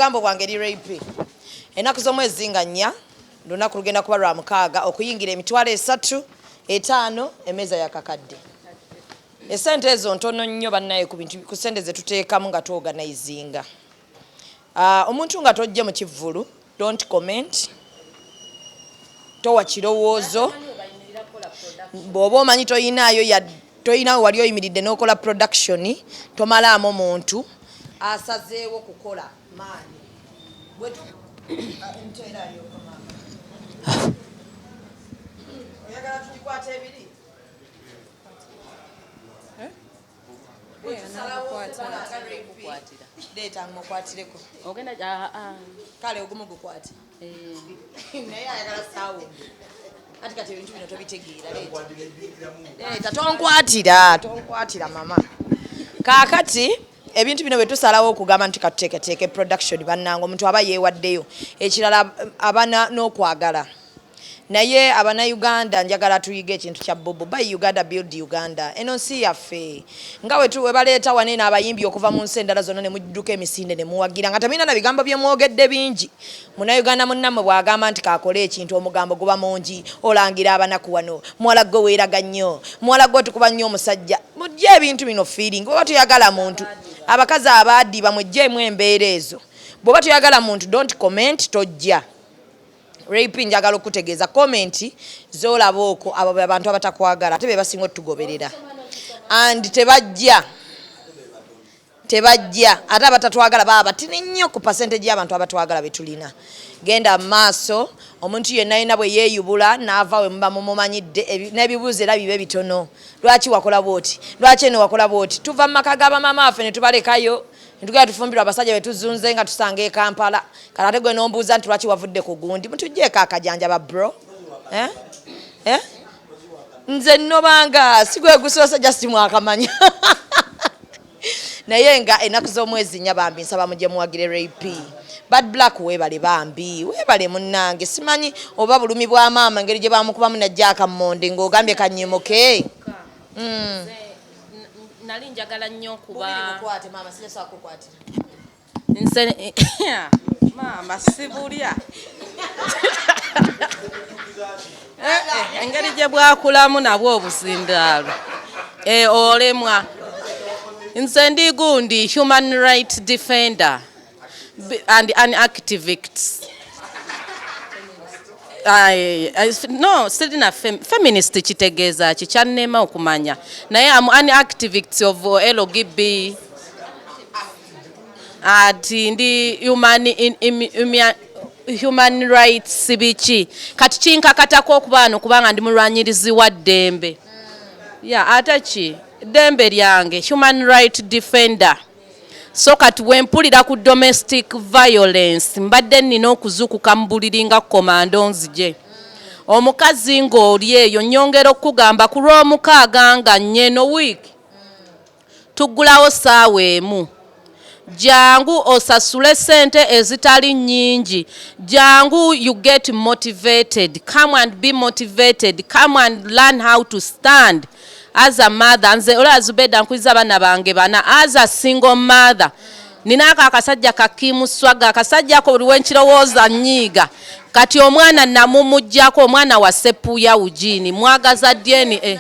obugambo bwange eri rape ennaku z'omwezi nga 4 lunaku lugenda kuba lwa 6 okuyingira emitwalo 3 5 emmeeza yakakadde esente ezo ntono nnyo bannaye ku sente ze tuteekamu nga tuorganizinga omuntu nga tojje mu kivvulu don't comment towa kirowoozo bw'oba omanyi toyinaawo wali oyimiridde n'okola production tomalaamu omuntu asazeewo kukola maani oyagala tugikwata ebiri leeta mukwatireko kale ogumu gukwate naye ayagala saawundi ati kati ebintu bino tobitegeera leeta tonkwatira mama kaakati ebintu bino bwe tusalawo okugamba nti katuteeketeeke production bannange omuntu aba yeewaddeyo ekirala abana n'okwagala naye abannayuganda njagala tuyiga ekintu kya bobo by Uganda build Uganda eno nsi yaffe nga we baleeta wane n'abayimbi okuva mu nsi endala zonna ne mudduka emisinde ne muwagira nga tamina na bigambo bye mwogedde bingi munnayuganda munnammwe bw'agamba nti kaakole ekintu omugambo guba mungi olangira abanaku wano muwala gwe weeraga nnyo muwala gwe tukuba nnyo omusajja mujje ebintu bino feeling bw'oba tuyagala muntu abakazi abaaddiba mujjeemu embeera ezo bw'oba tuyagala muntu don't comment tojja rape njagala okutegeeza comment zolaba okwo abo abantu abatakwagala ate be basinga otugoberera and tebajja ate abatatwagala baba batini nnyo ku percentage y'abantu abatwagala betulina genda maaso omuntu yenna yina bwe yeeyubula n'ava we muba mumumanyidde n'ebibuuzo era bibe bitono lwaki wakola bwoti lwaki eno wakola bwoti tuva mu maka g'abamama affe ne tubalekayo ntugenda tufumbirwa abasajja betuzunze nga tusanga e Kampala kale ate gwe n'ombuuza nti lwaki wavudde ku gundi mutugjeeko akajanjaba bro nze nnobanga sigwegusoose just mwakamanya naye nga ennaku z'omwezi 4 bambi nsaba mujje muwagire rape bad black weebale bambi weebale munnange simanyi oba bulumi bwa maama engeri gye bamukubamu najjaaka mmonde ng'ogambye kanyimuke nali njagala nnyo kuba bukwate maama sijasobola kukwatira maama sibulya engeri gye bwakulamu nabwo obuzindaalo olemwa nze ndi gundi human right defender and an activist no sirina feminist kitegeeza kikyannema okumanya naye am an activist of LGB ati ndi human rights biki kati kinkakatako okubaano kubanga ndi mulwanyirizi wa ddembe ate ki ddembe lyange human right defender so kati wempulira ku domestic violence mbadde nnina okuzukuka mu buliri nga komando nzije omukazi ng'oli eyo nnyongera okugamba ku lw'omukaaga nga nnyeno wiiki tuggulawo ssaawa emu jangu osasule sente ezitali nnyingi jangu you get motivated come and be motivated come and learn how to stand as a mother nze ola Zubeda nkwiza abaana bange bana as a single mother nina akasajja kakimuswaga akasajja ko buli wenkirowooza nnyiiga kati omwana namumujjako omwana wa Sepuya Ujini mwagaza DNA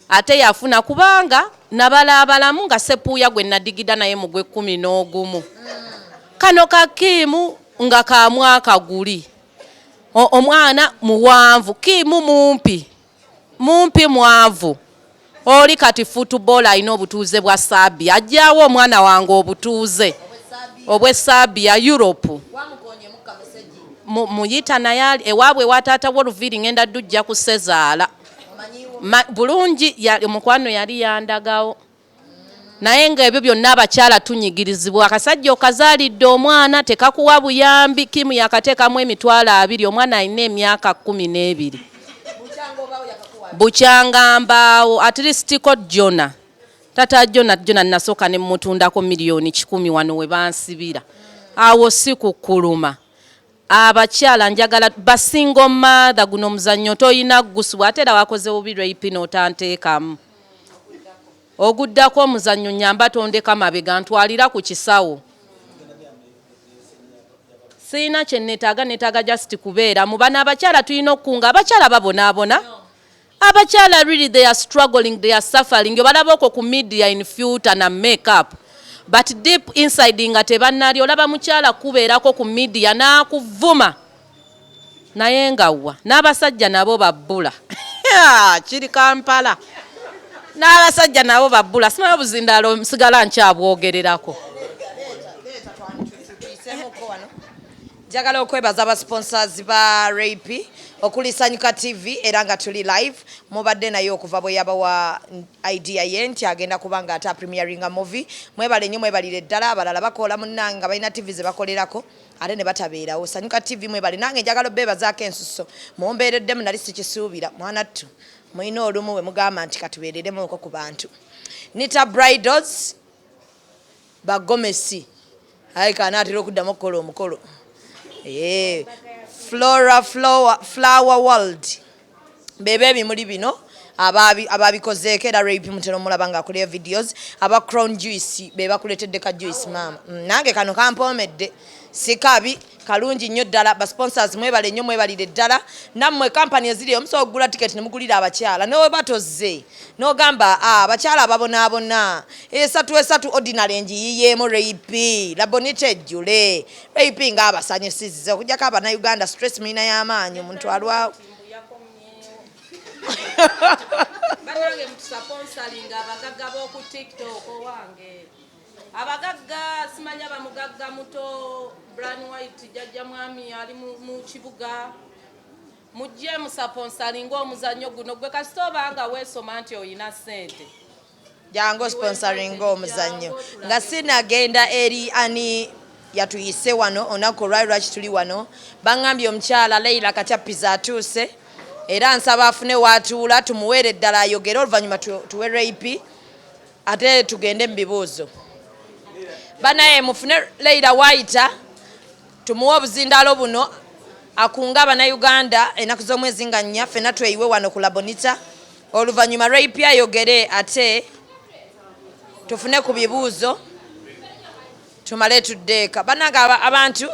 ate yafuna kubanga nabalaabalamu nga Sepuya gwe nadigida naye mu gwe 11 kano kakimu nga ka mwaka guli omwana muwanvu kimu mumpi mwavu oli kati football alina obutuuze bwa Sabia ajjawo omwana wange obutuuze obw'Esabia Europe muyita naye ewaabwe wataata w'oluviiri ngenda ddujja ku Sezaala bulungi omukwano yali yandagawo naye ng'ebyo byonna abakyala tunyigirizibwa akasajja okazaalidde omwana tekakuwa buyambi kimu yakateekamu emitwalo 2 omwana alina emyaka 12 bukyangambaawo at least ko Jona tata Jona nasooka ne mutundako miliyoni 10 wano we bansibira awo si kukuluma abakyala njagala basingo mother guno omuzannyo toyina gusubwa ate era wakoze bubi rape n'otanteekamu oguddako omuzannyo nyamba tondeka mabega ntwalira ku kisawo Sina kye neetaaga just kubeera mu bana abakyala tulina okkunga abakyala babonaabona abakyala really they are struggling, they are suffering. Balaba okwo ku media in filter na makeup. But deep inside nga tebannali olaba mukyala kubeerako ku media n'akuvuma. Naye nga wa n'abasajja nabo babbula. Kiri Kampala. N'abasajja nabo babbula. Simanyi obuzindaalo nsigala nkyabwogererako. Njagala okwebaza aba sponsors ba Rape okuli Sanyuka TV era nga tuli live mubadde nayo okuva bwe yabawa idea ye nti agenda kubanga ata premiering a movie mwebale nnyo mwebalire ddala abalala bakola munnanga balina TV ze bakolerako ate ne batabeerawo. Sanyuka TV mwebale nange njagala obbeebazaako ensuso mumbeereddemu nali sikisuubira mwana ttu mulina olumu bwe mugamba nti katubeereremu ku bantu. Nita Bridals bagomesi ayi kanaatera okuddamu okukola omukolo. Flower World bebe ebimuli bino ababikozeeko era Rape mutero mulaba nga akoleyo videos aba Crown Juice be bakuletedde ka juice mama nange kano kampomedde sikabi kalungi nnyo ddala ba sponsors mwebale nnyo mwebalire ddala nammwe company eziri omusobola okugula ticket ne mugulira abakyala ne batoze n'ogamba abakyala babonaabona esatu ordinary ngiyiyeemu Rape labonite ejjule Rape nga abasanyusize okujjako abannayuganda stress mulina y'amaanyi omuntu alwawo. Banange mutusponsoringa abagagga b'oku TikTok owange. Abagagga simanya bamugagga muto Brown White jajja mwami ali mu kibuga. Mujje musponsoringa omuzannyo guno gwe kasitoba nga weesoma nti oyina ssente. Jango sponsoringa omuzannyo. Nga sinagenda eri ani yatuyise wano onako lwaki tuli wano. Bangambye omukyala Leila Katapiza atuuse. Era nsaba afune watuula tumuweere ddala ayogere oluvannyuma tuwe Rape ate tugende mu bibuuzo. Banaye mufune Leila Waita tumuwe obuzindaalo buno akunga Abannayuganda ennaku z'omwezi nga 4 ffenna tweyiwe wano ku Labonita oluvannyuma Rape ayogere ate tufune ku bibuuzo tumale tuddeeka. Bannange abantu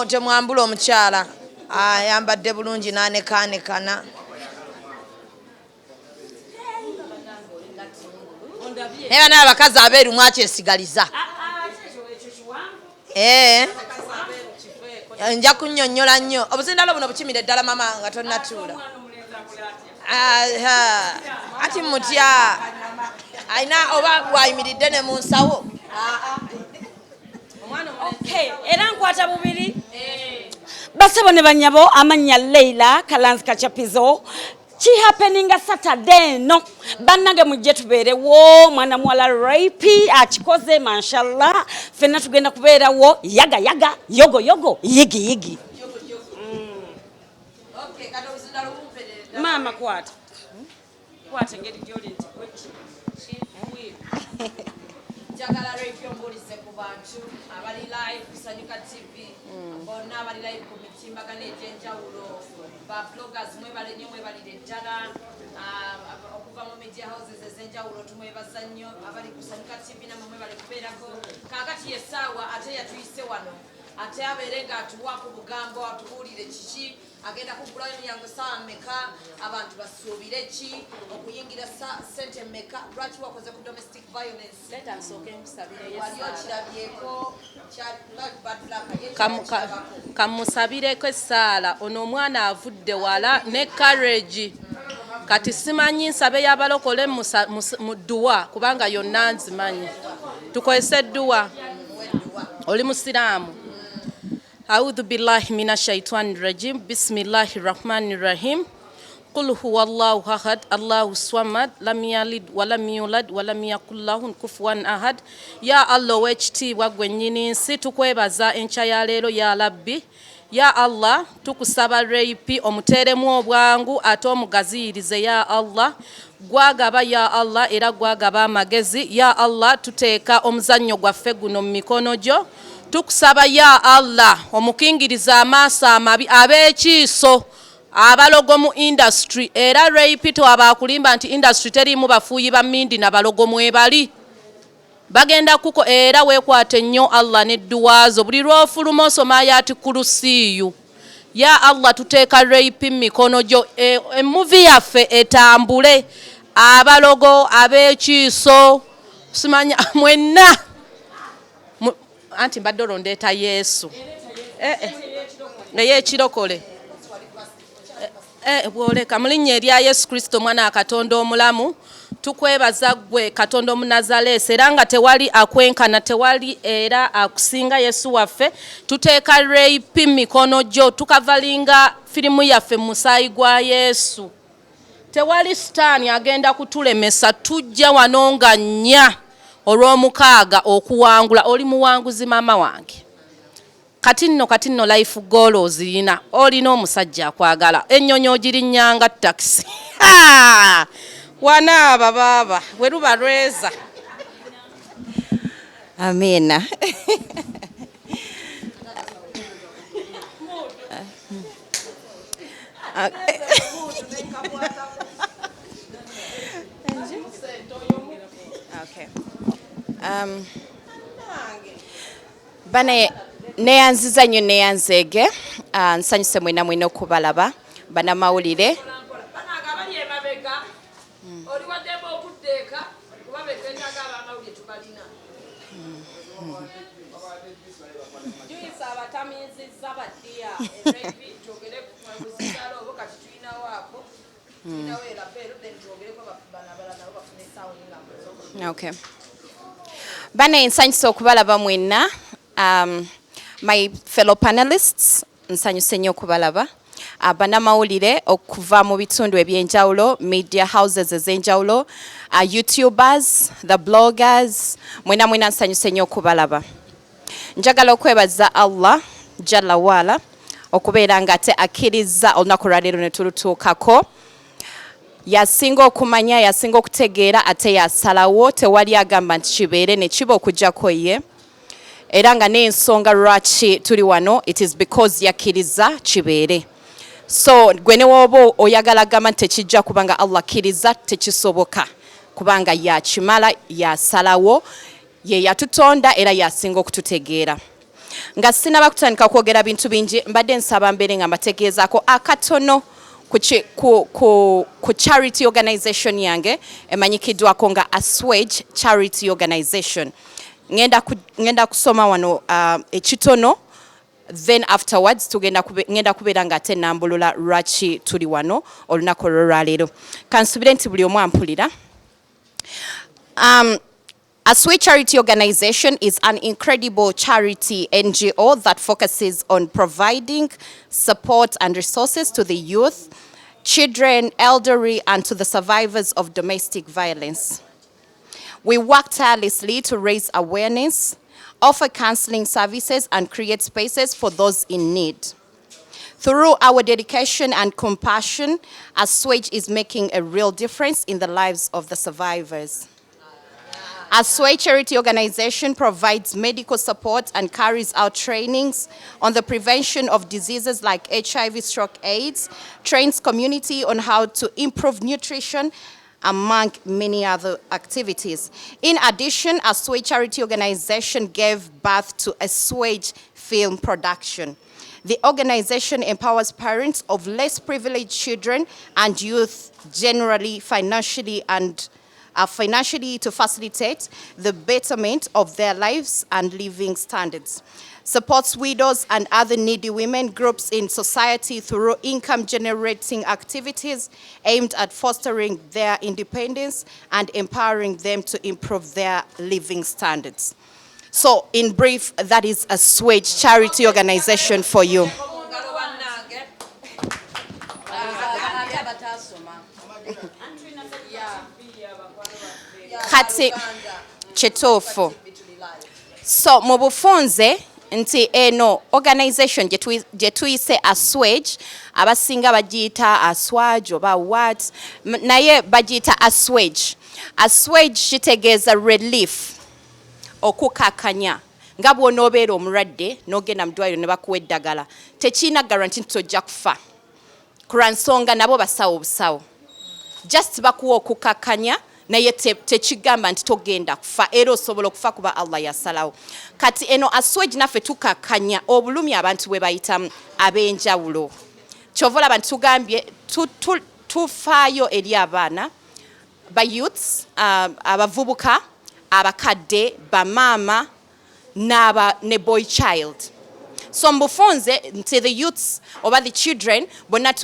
temwambula omukyala ayambadde bulungi n'anekaanekana. Naye bana abakazi abeeru mwakyesigaliza. Nja kunnyonnyola nnyo obuzindaalo buno bukimire ddala mama nga tonnatuula. Ati mutya ayina oba bwayimiridde ne mu nsawo. Era nkwata bubiri basebo ne banyabo amanya Leila Kalanzi Kachapizo chi happening Saturday no bannange mujje tubeerewo mwana muwala Rape akikoze mashallah fenna tugenda kubeerawo yaga yogo yigi Okay kati obuzindalo bumperera mama kwata ngeri gyoli nti njagala Rape ombulize ku bantu abali live ku Sanyuka TV bonna abali live ku mitimbagano egy'enjawulo ba bloggers mwebale nnyo mwebalire ddala okuva mu media houses ez'enjawulo tumwebaza nnyo abali ku Sanyuka TV namwe mwebale kubeerako kaakati yessaawa ate yatuyise wano ate abeere nga atuwa ku bugambo atubuulire kiki agenda kugulayo emyango saa mmeka abantu basuubire ki okuyingira ssente mmeka lwaki wakoze ku domestic violence wali okirabyeko kamusabireko essaala ono omwana avudde wala ne courage kati simanyi nsabe y'abalokole mu dduwa kubanga yonna nzimanyi tukozesa edduwa oli musiraamu. أعوذ بالله من الشيطان الرجيم بسم الله الرحمن الرحيم قل هو الله أحد الله الصمد لم يلد ولم يولد ولم يكن له كفوا أحد يا الله wekitiibwa gwe nnyini nsi tukwebaza enkya ya leero ya labbi ya Allah tukusaba Rape omuteeremu obwangu ate omugaziyirize ya Allah gwagaba ya Allah era gwagaba amagezi ya Allah tuteeka omuzannyo gwaffe guno mu mikono gyo tukusaba ya Allah omukingiriza amaaso amabi ab'ekiiso abalogo mu industry era Rape twaba akulimba nti industry terimu bafuuyi ba mindi na balogo mwebali bagenda kuko era weekwate nnyo Allah n'edduwaazo buli lw'ofuluma osoma ayaati kurusiyu ya Allah tuteeka rape mikono gyo emuvi yaffe etambule abalogo ab'ekiiso simanya mwenna anti mbadde olondeeta Yesu ey'ekirokole bwoleka mu linnya erya Yesu Kristo omwana wa Katonda omulamu tukwebaza gwe Katonda omunazaleesi era nga tewali akwenkana tewali era akusinga Yesu waffe tuteeka rape mikono gyo tukavalinga firimu yaffe mu musaayi gwa Yesu tewali sitaani agenda kutulemesa tujja wano nga nnya olw'omukaaga okuwangula oli muwanguzi maama wange kati nno life goal ozirina olina omusajja akwagala ennyonyi ogirinnyanga takisi wanaaba baaba bwe luba lweza amina okay. Bane neyanziza nnyo neyanzeege nsanyuse mwena okubalaba banamawulire okay. Bane nsanyuse okubalaba mwenna my fellow panelists nsanyuse nnyo okubalaba banamawulire okuva mu bitundu ebyenjawulo media houses ez'enjawulo YouTubers the bloggers mwena nsanyuse nnyo okubalaba njagala okwebaza Allah jalla wala okubeera nga ate akkiriza olunaku lwaleero ne tulutuukako yasinga okumanya yasinga okutegeera ate yasalawo tewali agamba nti kibeere ne kiba okujjako ye era nga n'ensonga lwaki tuli wano it is because yakkiriza kibeere so gwe ne wooba oyagala gamba nti tekijja kubanga Allah akkiriza tekisoboka kubanga yakimala yasalawo ye yatutonda era yasinga okututegeera nga sinaba kutandika kwogera bintu bingi mbadde nsaba mbeere nga mbategeezaako akatono ku charity organization yange emanyikiddwako nga Aswage charity organization ngenda kusoma wano ekitono then afterwards ngenda kubeera nga ate nambulula lwaki tuli wano olunaku olwaleero kansubire nti buli omu ampulira Aswage Charity Organization is an incredible charity NGO that focuses on providing support and resources to the youth, children, elderly, and to the survivors of domestic violence. We work tirelessly to raise awareness, offer counseling services, and create spaces for those in need. Through our dedication and compassion, Aswage is making a real difference in the lives of the survivors. Aswage Charity Organization provides medical support and carries out trainings on the prevention of diseases like HIV, stroke, AIDS, trains community on how to improve nutrition, among many other activities. In addition, Aswage Charity Organization gave birth to Aswage Film Production. The organization empowers parents of less privileged children and youth generally financially to facilitate the betterment of their lives and living standards. Supports widows and other needy women groups in society through income-generating activities aimed at fostering their independence and empowering them to improve their living standards. So, in brief, that is Aswage Charity Organization for you. Kati kituufu. So mu bufunze nti eno organization gye tuyise Aswage abasinga bagiyita Aswage oba what naye bagiyita Aswage. Aswage kitegeeza relief okukakanya nga bw'onoobeera omulwadde n'ogenda mu ddwaliro ne bakuwa eddagala tekiina garanti nti tojja kufa ku lwa nsonga nabo basawo busawo just bakuwa okukakanya naye tekigamba nti togenda kufa era osobola okufa kuba Allah yasalawo. Kati eno aswegi naffe tukakanya obulumi abantu bwe bayitamu ab'enjawulo. Kyovola abantu tugambye tufaayo eri abaana ba youths, abavubuka, abakadde, bamaama ne boy child. So mbufunze nti the youths oba the children bonna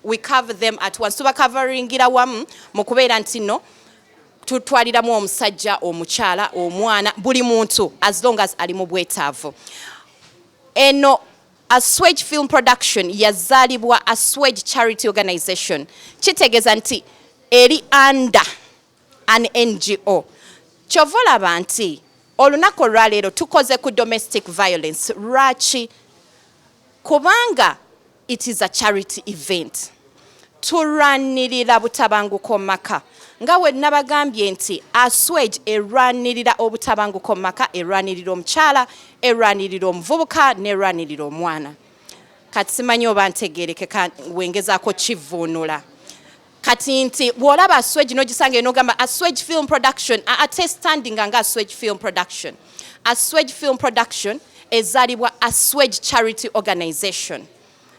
we cover them at once. Tuba coveringira wamu mu kubeera nti no tutwaliramu omusajja, omukyala, omwana, buli muntu as long as ali mu bwetaavu. Eno Aswege Film Production yazaalibwa Aswege Charity Organization. Kitegeeza nti eri under an NGO. Kyovolaba nti olunaku olwaleero tukoze ku domestic violence. Lwaki? Kubanga it is a charity event. Tulwanirira butabanguko maka. Nga we nabagambye nti Aswege erwanirira obutabanguko maka, erwanirira omukyala, erwanirira omuvubuka, nerwanirira omwana. Kati simanyi oba ntegeerekeka wengezaako kivuunula. Kati nti bw'olaba Aswege n'ogisanga n'ogamba Aswege Film Production, ate standing nga Aswege Film Production. Aswege Film Production ezaalibwa Aswege Charity Organization.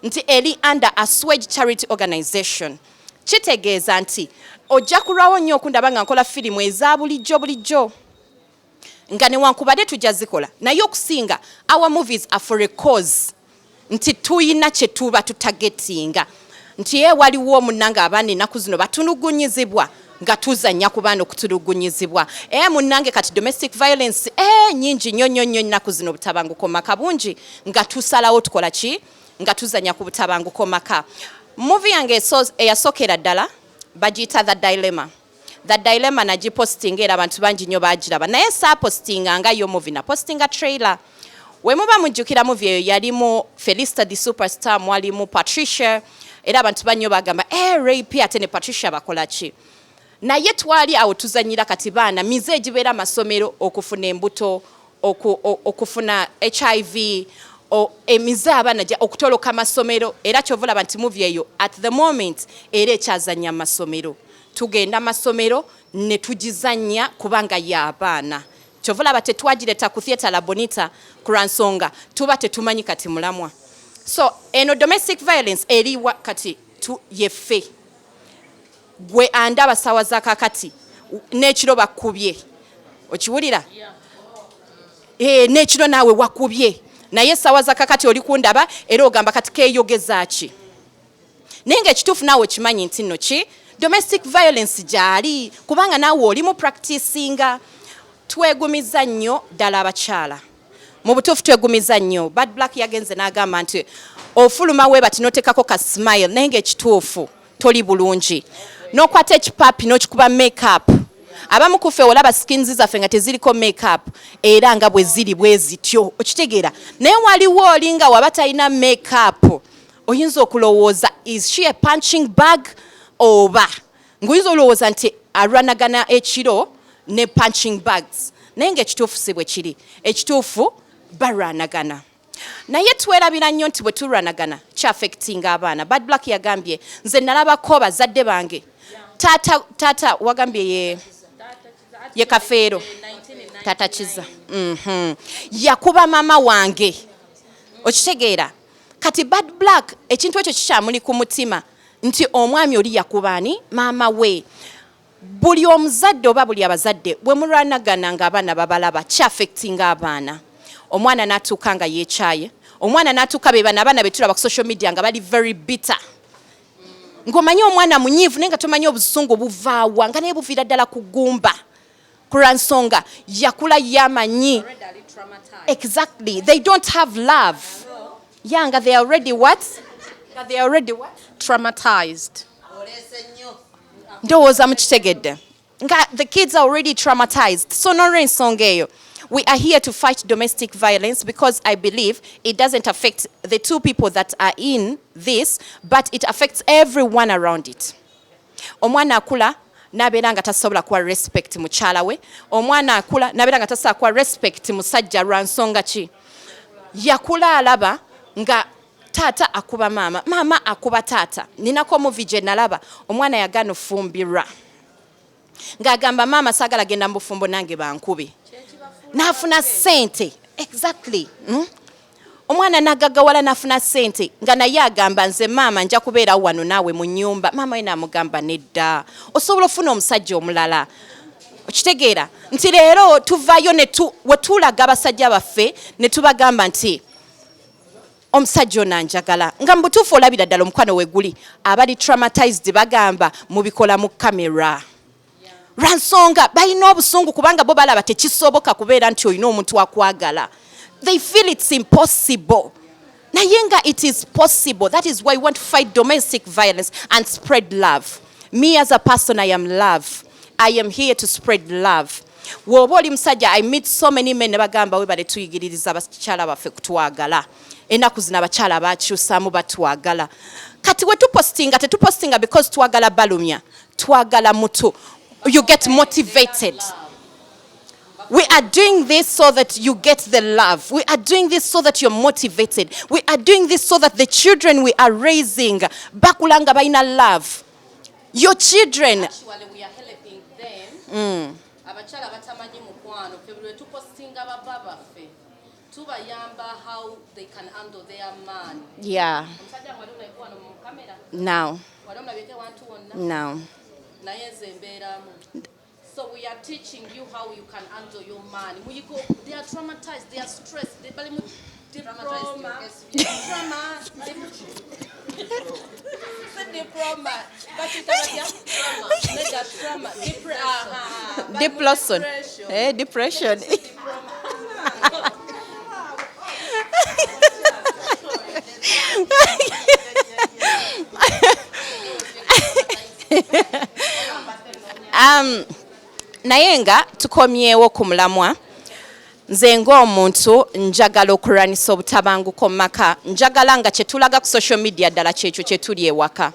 Nti eri under Aswege Charity Organization. Kitegeeza nti ojja kulwawo nnyo okundaba nga nkola firimu eza bulijjo nga newankubadde tujja zikola naye okusinga our movies are for a cause. Nti tuyina kye tuba tutagetinga. Nti waliwo munnange abaana ennaku zino batulugunyizibwa nga tuzannya ku baana okutulugunyizibwa. Munnange kati domestic violence nyingi nnyo ennaku zino butabanguko maka bungi nga tusalawo tukola ki? Nga tuzannya ku butabanguko maka. Movie yange eyasookera ddala bagiyita The Dilemma. The Dilemma nagipostinga era abantu bangi nnyo baagiraba. Naye saapostinga nga yo movie, napostinga trailer. We muba mujjukira movie eyo yalimu Felista the Superstar, mwalimu Patricia, era abantu bannyo bagamba Rape ate ne Patricia bakola ki? Naye twali awo tuzanyira kati baana mize egibeera amasomero okufuna embuto, okufuna HIV, emize abaana okutoloka amasomero, era kyovula nti movie eyo at the moment era ekyazanya amasomero. Tugenda amasomero ne tugizanya kubanga y'abaana. Kyovula tetwagireta ku theatre La Bonita kuransonga tuba tetumanyi kati mulamwa. So eno domestic violence eriwa kati yeffe. Gwe andaba sawa za kakati n'ekiro bakubye. Okiwulira? N'ekiro naawe wakubye. Naye sawa za kakati oli kundaba era ogamba kati keeyogeza ki? Naye ekituufu naawe kimanyi nti nno ki? Domestic violence gyali kubanga naawe oli mu practicinga. Twegumiza nnyo ddala abakyala. Mu butuufu twegumiza nnyo. Bad Black yagenze n'agamba nti ofuluma we bati notekako ka smile naye ng'ekituufu toli bulungi. N'okwata ekipaapi n'okikuba make-up. Abamu ku ffe olaba skins zaffe nga teziriko make-up era nga bwe ziri bwe zityo. Okitegeera? Naye waliwo oli nga waba talina make-up. Oyinza okulowooza is she a punching bag oba ng'oyinza olowooza nti alwanagana ekiro ne punching bags. Naye ng'ekituufu si bwe kiri. Ekituufu balwanagana. Naye twerabira nnyo nti bwe tulwanagana kyaffectinga abaana. Bad Black yagambye nze nalabako bazadde bange. Tata wagambye ye Kafeero. Tata Kiza. Yakuba mama wange. Okitegeera? Kati Bad Black ekintu ekyo kikyamuli ku mutima nti omwami oli yakubaani maama we. Buli omuzadde oba buli abazadde bwe mulwanagana nga abaana babalaba kyaffectinga abaana. Omwana n'atuuka nga yeekyaye. Omwana n'atuuka be bana abaana be tulaba ku social media nga bali very bitter. Ng'omanyi omwana munyiivu naye nga tomanyi obusungu buvaawa nga naye buviira ddala ku ggumba. Kuransonga yakula yamanyi. Exactly. They don't have love. Yanga they are already what? They are already what? Traumatized. Ndowooza mukitegedde. Nga the kids are already traumatized. So n'olw'ensonga eyo. We are here to fight domestic violence because I believe it doesn't affect the two people that are in this, but it affects everyone around it. Omwana akula nabeera nga tasobola kuwa respect mukyala we. Omwana akula nabeera nga tasobola kuwa respect musajja lwa nsonga ki? Yakula alaba nga taata akuba maama, maama akuba taata. Ninako movie gye nalaba omwana yagaana ofumbirwa. ng'agamba maama saagala genda mu bufumbo nange bankube n'afuna ssente exactly omwana n'agaggawala n'afuna ssente nga naye agamba nze maama nja kubeerawo wano naawe mu nnyumba maama we n'amugamba nedda osobola ofuna omusajja omulala okitegeera nti leero tuvaayo we tuulaga abasajja baffe ne tubagamba nti omusajja ono anjagala nga mu butuufu olabira ddala omukwano we guli abali traumatized bagamba mubikola mu kamera lwansonga balina obusungu kubanga bo balaba tekisoboka kubeera nti olina omuntu akwagala. They feel it's impossible. Nayenga, it is possible. That is why we want to fight domestic violence and spread love. Me as a person, I am love. I am here to spread love. Woboli msajja, I meet so many men bagamba we bale tuyigiririza abakyala baffe kutwagala. Enaku zino abakyala bakyusamu batwagala. Kati we tetupostinga because twagala balumya. Twagala mutu. You get motivated. We are doing this so that you get the love. We are doing this so that you're motivated. We are doing this so that the children we are raising, bakulanga baina love. Your children. Actually, we are helping them. Abachala batamanyi mukwano. February tupostinga bababa fe. Tubayamba how they can handle their man. Yeah. Now. Now. So we are teaching you how you can handle your man. When you go, they are traumatized, they are stressed, they are depression. Nayenga tukomyewo ku mulamwa nze ng'omuntu njagala okuranisa obutabanguko mu maka njagala nga kye tulaga ku social media ddala kyekyo kye tuli ewaka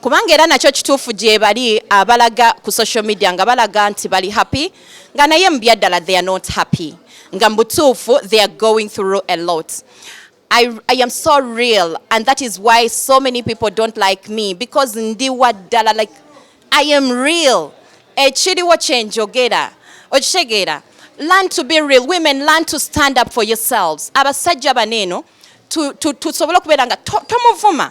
kubanga era nakyo kituufu gye bali abalaga ku social media nga balaga nti bali happy nga naye mu byaddala they are not happy nga mu butuufu they are going through a lot. I am so real and that is why so many people don't like me because ndi waddala like I am real. Ekiriwo kyenjogera okitegeera. Learn to be real. Women, learn to stand up for yourselves. Abasajja baneeno tusobola okubeera nga tomuvuma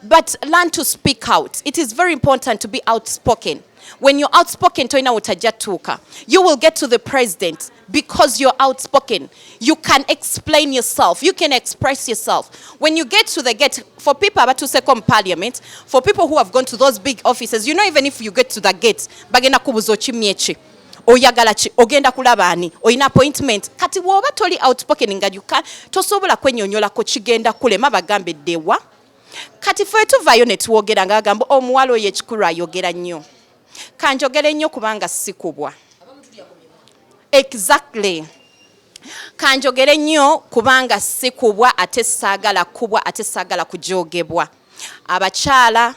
but learn to speak out. It is very important to be outspoken. When you're outspoken toina utajja tuuka. You will get to the president because you're outspoken. You can explain yourself. You can express yourself. When you get to the gate, for people about to second parliament, for people who have gone to those big offices, you know, even if you get to the gate, bagenda kubuzo chimiechi, oyagala chi, ogenda kulabani, oyina appointment. Kati woba toli outspoken nga you can, tosobola kwenyonyola ko chigenda kule mabagambe dewa. Kati fetu vayo tuwogera nga agamba omuwalo yechikuru ayogera nnyo. Kanjogere nnyo kubanga sikubwa. Exactly. Kanjogere nnyo kubanga sikubwa ate saagala kubwa ate saagala kujogebwa. Abakyala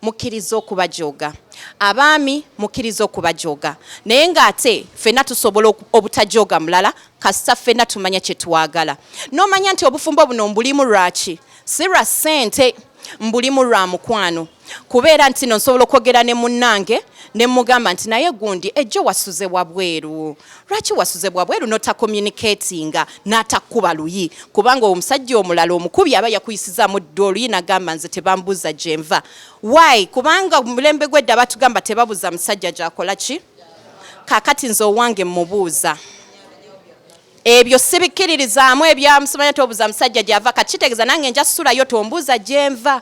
mukkiriza okubajoga. Abaami mukkiriza okubajoga. Naye ng'ate ffenna tusobola obutajoga mulala kasita ffenna tumanya kye twagala. N'omanya nti obufumbo buno mbulimu lwaki? Si lwa ssente, mbulimu lwa mukwano. Kubeera nti no nsobola okwogera ne munnange ne mugamba nti naye gundi ejjo wasuze wabweru. Lwaki wasuze wabweru nota communicatinga n'atakuba luyi kubanga omusajja omulala omukubi aba yakuyisizaamu ddolu n'agamba nze tebambuza gye nva. Why? Kubanga mulembe gw'edda batugamba tebabuza musajja gy'akola ki? Kaakati nze owange mmubuuza. Ebyo sibikiririzaamu ebyamusimanya tobuza musajja gy'ava kakitegeeza nange nja ssulayo tombuuza gye nva.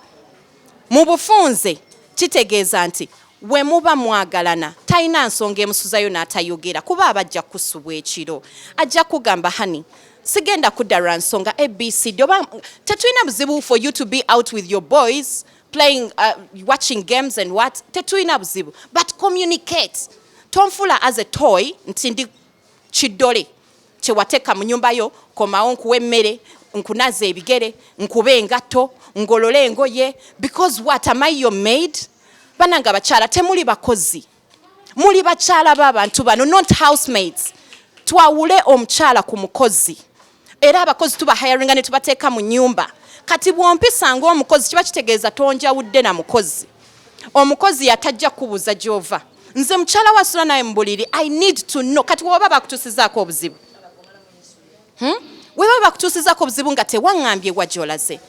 Mu bufunze kitegeeza nti we muba mwagalana talina nsonga emusuzayo n'atayogera kuba abajja kusubwa ekiro ajja kugamba hani sigenda kudda lwa nsonga abc tetulina buzibu for you to be out with your boys playing watching games and what tetulina buzibu but communicate. Tonfula as a toy nti ndi kiddole kyewateeka mu nyumba yo komawo nkuwa emmere nkunaza ebigere nkube engatto ngolole engoye because what am I your maid? Bananga abakyala temuli bakozi muli bakyala b'abantu bano not housemates. Twawule omukyala ku mukozi era abakozi tuba hiringa ne tubateeka mu nyumba. Kati bwompisa ng'omukozi kiba kitegeeza tonjawudde na mukozi. Omukozi yatajja kubuuza gy'ova nze mchala wasula naye mbuliri I need to know kati woba bakutusizaako obuzibu weba bakutusizaako obuzibu nga tewangambye wajolaze.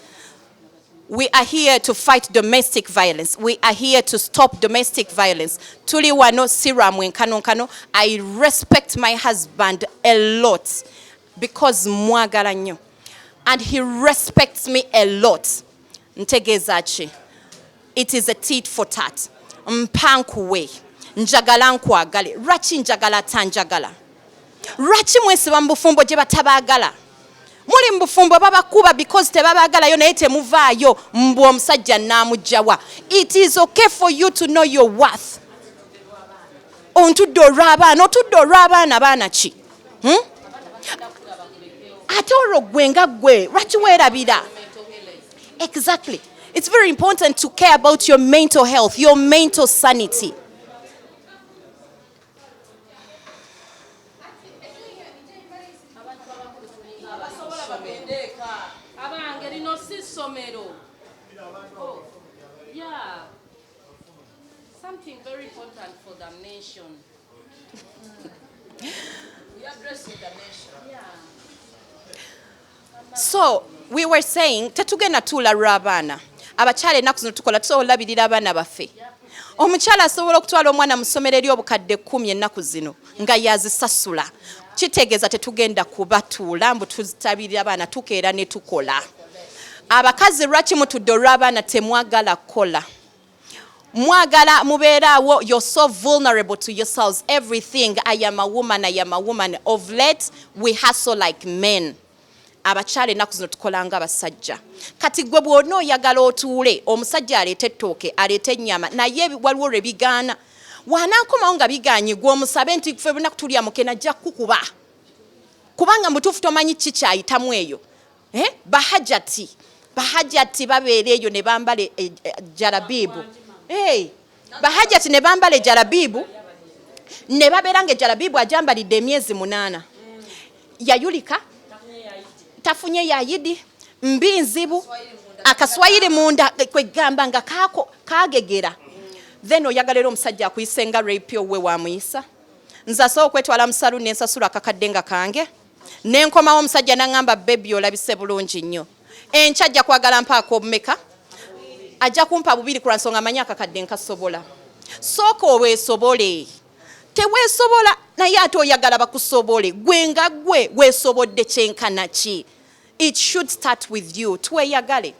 We are here to fight domestic violence. We are here to stop domestic violence. Tuli wano siramwe nkano. I respect my husband a lot because mwagala nnyo. And he respects me a lot. Ntegeeza ki. It is a tit for tat. Mpankuwe. Njagala nkwagale. Lwaki njagala tanjagala? Lwaki mwesiba mu bufumbo gye batabaagala? Muli mu bufumbo babakuba because tebabaagalayo naye temuvaayo mbu omusajja nnaamugjawa. It is okay for you to know your worth. Ontudde olw'abaana baana ki? Ate olwo gwe nga gwe lwaki weerabira? Exactly. It's very important to care about your mental health, your mental sanity. Something very important for the nation. We address the nation. Yeah. So, we were saying, tetugenda tuula lw'abaana. Abakyala ennaku zino tukola tusobola olabirira abaana baffe. Omukyala asobola okutwala omwana mu ssomero eri obukadde 10 ennaku zino nga yazisasula. Kitegeeza tetugenda kubatuula mbu tuzitabirira abaana tukeera ne tukola. Abakazi lwaki mutudde olw'abaana temwagala kukola? Mwagala mubeeraawo, you're so vulnerable to yourselves. Everything, I am a woman. Of late, we hustle like men. Abakyala ennaku zino tukola nga abasajja. Kati gwe bw'ona oyagala otuule, omusajja aleeta ettooke, aleeta ennyama, naye waliwo lwe bigaana. Waanankomawo nga bigaanye gwe omusabe nti ffe bunaku tulya mukene ajja kukuba. Kubanga mutuufu tomanyi ki kyayitamu eyo. Bahajati babeera eyo ne bambala jalabibu. Bahajati ne bambala jalabibu ne babeera nga ejalabibu ajambalidde emyezi 8. Yayulika tafunye yayidi mbi nzibu akaswayiri munda kwegamba nga kagegera. Then oyagalera omusajja akuyisenga rape owe wamuyisa. Nza so kwetwala musalu nensasula akakadde nga kange. Nenkomawo omusajja nangamba baby olabise bulungi nnyo. Enchajja kwagala mpaako obumeka. Ajja kumpa bubiri ku nsonga amanyi akakadde nkasobola. Sooka oweesobole. Teweesobola naye ate oyagala bakusobole. Gwe nga gwe weesobodde kyenkana ki? It should start with you. Tweyagale.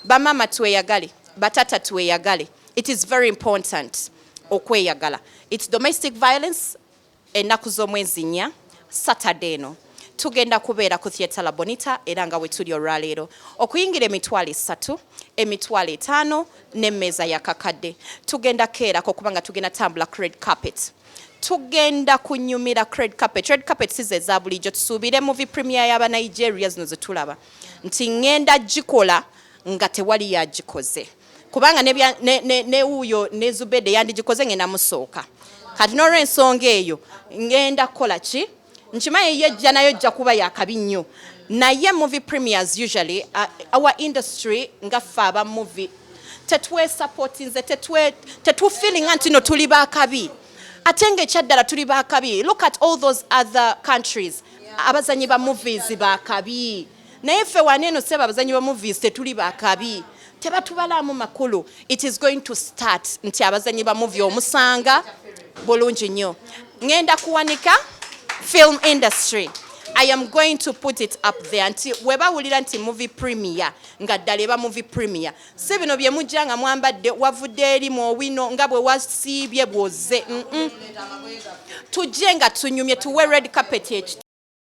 Bamama tweyagale. Batata tweyagale. It is very important okweyagala. It's domestic violence ennaku z'omwezi 4 Saturday no. Tugenda kubeera ku Theatre La Bonita era nga we tuli olwaleero. Okuyingira emitwalo 3, emitwalo 5 n'emmeeza ya kakadde. Tugenda keerako kubanga tugenda tambula red carpet. Tugenda kunyumira red carpet. Red carpet size za bulijjo tusuubire movie premiere y'aba Nigeria zino ze tulaba. Nti ngenda gikola nga tewali yagikoze. Kubanga ne uyo ne Zubeda yandigikoze ngenda musooka. Kati n'olw'ensonga eyo ngenda kukola ki? Nchimaye yejja nayo jja kuba yakabi nnyo. Naye movie premieres usually our industry nga faba movie tetwe supporting tetu feeling anti no tuli bakabi. Atenge kyaddala tuli bakabi. Look at all those other countries. Abazanyi ba movies bakabi. Naye ffe waneno seba abazanyi ba movies tetuli bakabi. Tebatubalamu makulu. It is going to start nti abazanyi ba movie omusanga bulungi nnyo. Ngenda kuwanika film industry. I am going to put it up there until weba wulira nti movie premiere nga ddala movie premiere. Sebino bye mujja nga mwambadde wavudde eri mu wino nga bwe wasiibye bwoze. Tujje nga tunyumye tuwe red carpet